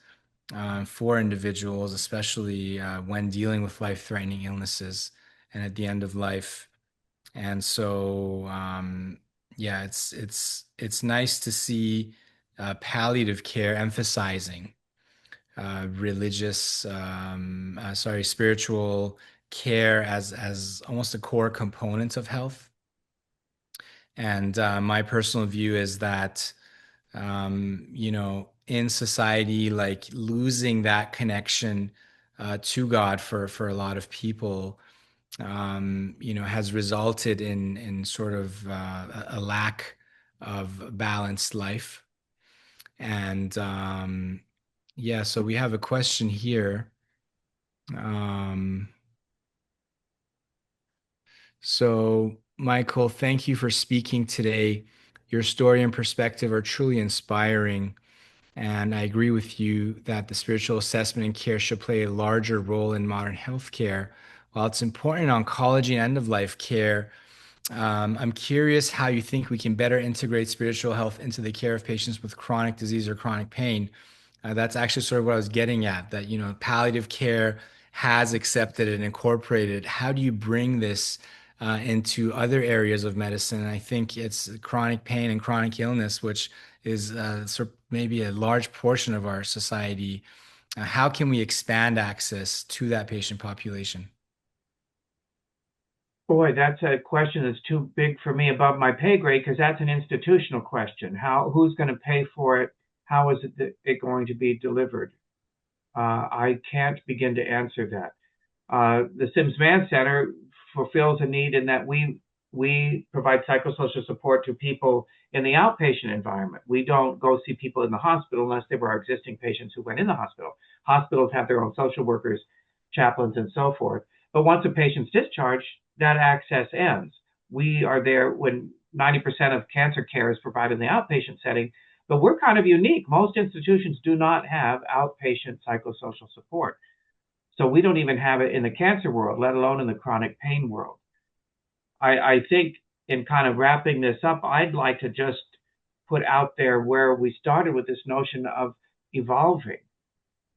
for individuals, especially when dealing with life-threatening illnesses and at the end of life. And so, yeah, it's nice to see palliative care emphasizing spiritual care as almost a core component of health. And my personal view is that in society, like losing that connection to God for a lot of people, has resulted in sort of a lack of balanced life. And yeah, so we have a question here. Um, so, Michael, thank you for speaking today. Your story and perspective are truly inspiring. And I agree with you that the spiritual assessment and care should play a larger role in modern healthcare. While it's important in oncology and end of life care, I'm curious how you think we can better integrate spiritual health into the care of patients with chronic disease or chronic pain. That's actually sort of what I was getting at, that, palliative care has accepted and incorporated. How do you bring this into other areas of medicine? And I think it's chronic pain and chronic illness, which is sort of maybe a large portion of our society. How can we expand access to that patient population? Boy, that's a question that's too big for me above my pay grade because that's an institutional question. Who's going to pay for it? How is it going to be delivered? I can't begin to answer that. The Sims-Mann Center fulfills a need in that we provide psychosocial support to people in the outpatient environment. We don't go see people in the hospital unless they were our existing patients who went in the hospital. Hospitals have their own social workers, chaplains, and so forth. But once a patient's discharged, that access ends. We are there when 90% of cancer care is provided in the outpatient setting, but we're kind of unique. Most institutions do not have outpatient psychosocial support. So we don't even have it in the cancer world, let alone in the chronic pain world. I think in kind of wrapping this up, I'd like to just put out there where we started with this notion of evolving.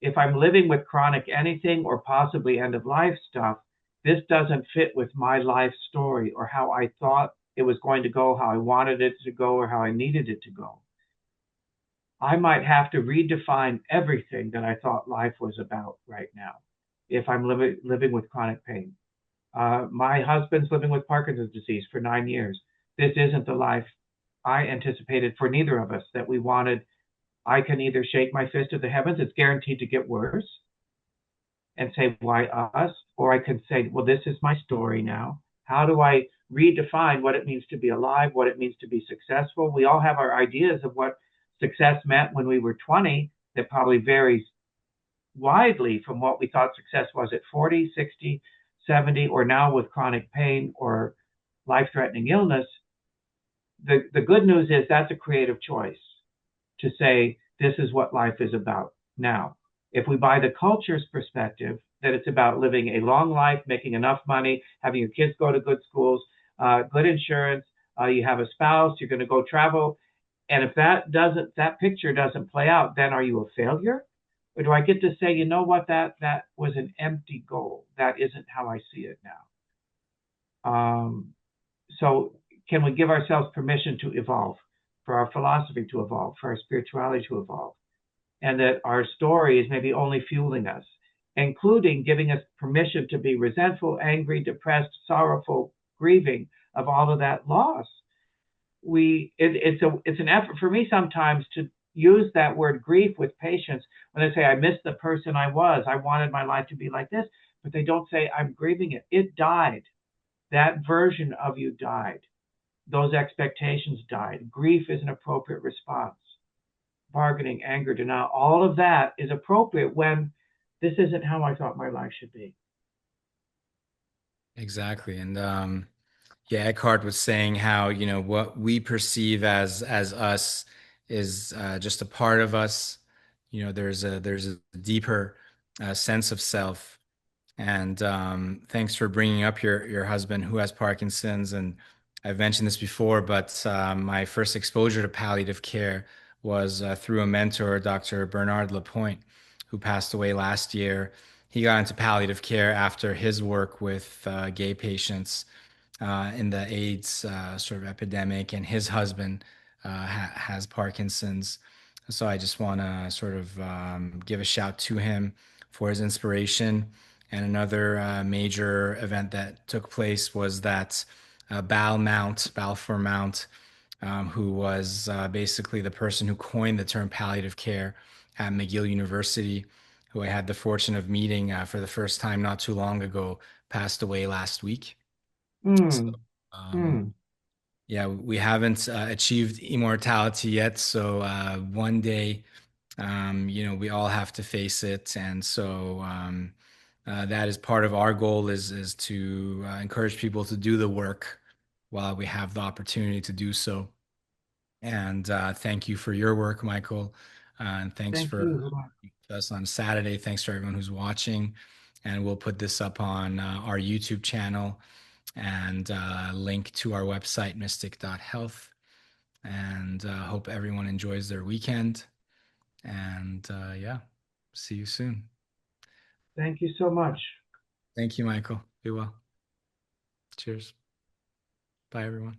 If I'm living with chronic anything or possibly end of life stuff, this doesn't fit with my life story or how I thought it was going to go, how I wanted it to go, or how I needed it to go. I might have to redefine everything that I thought life was about right now if I'm living with chronic pain. My husband's living with Parkinson's disease for 9 years. This isn't the life I anticipated for neither of us that we wanted. I can either shake my fist at the heavens, it's guaranteed to get worse, and say, why us? Or I can say, well, this is my story now. How do I redefine what it means to be alive, what it means to be successful? We all have our ideas of what success meant when we were 20 that probably varies widely from what we thought success was at 40, 60, 70, or now with chronic pain or life-threatening illness. The good news is that's a creative choice to say, this is what life is about now. If we buy the culture's perspective that it's about living a long life, making enough money, having your kids go to good schools, good insurance, you have a spouse, you're going to go travel, and if that picture doesn't play out, then are you a failure? Or do I get to say, you know what, that was an empty goal. That isn't how I see it now. So can we give ourselves permission to evolve, for our philosophy to evolve, for our spirituality to evolve? And that our story is maybe only fueling us, including giving us permission to be resentful, angry, depressed, sorrowful, grieving of all of that loss. It's an effort for me sometimes to use that word grief with patients when they say, I miss the person I was. I wanted my life to be like this, but they don't say, I'm grieving it. It died. That version of you died. Those expectations died. Grief is an appropriate response. Bargaining, anger, denial, all of that is appropriate when this isn't how I thought my life should be. Exactly. And yeah, Eckhart was saying how, what we perceive as us is just a part of us. There's a deeper sense of self. And thanks for bringing up your husband who has Parkinson's. And I've mentioned this before, but my first exposure to palliative care was through a mentor, Dr. Bernard Lapointe, who passed away last year. He got into palliative care after his work with gay patients in the AIDS sort of epidemic, and his husband has Parkinson's. So I just want to sort of give a shout to him for his inspiration. And another major event that took place was that Balfour Mount, who was basically the person who coined the term palliative care at McGill University, who I had the fortune of meeting for the first time not too long ago, passed away last week. So, Mm, um, mm. yeah, we haven't achieved immortality yet. So one day, we all have to face it, and so that is part of our goal is to encourage people to do the work while we have the opportunity to do so. And thank you for your work, Michael. And thanks Thank for you. us on Saturday. Thanks to everyone who's watching. And we'll put this up on our YouTube channel and link to our website, mystic.health. And hope everyone enjoys their weekend. And yeah, see you soon. Thank you so much. Thank you, Michael. Be well. Cheers. Bye, everyone.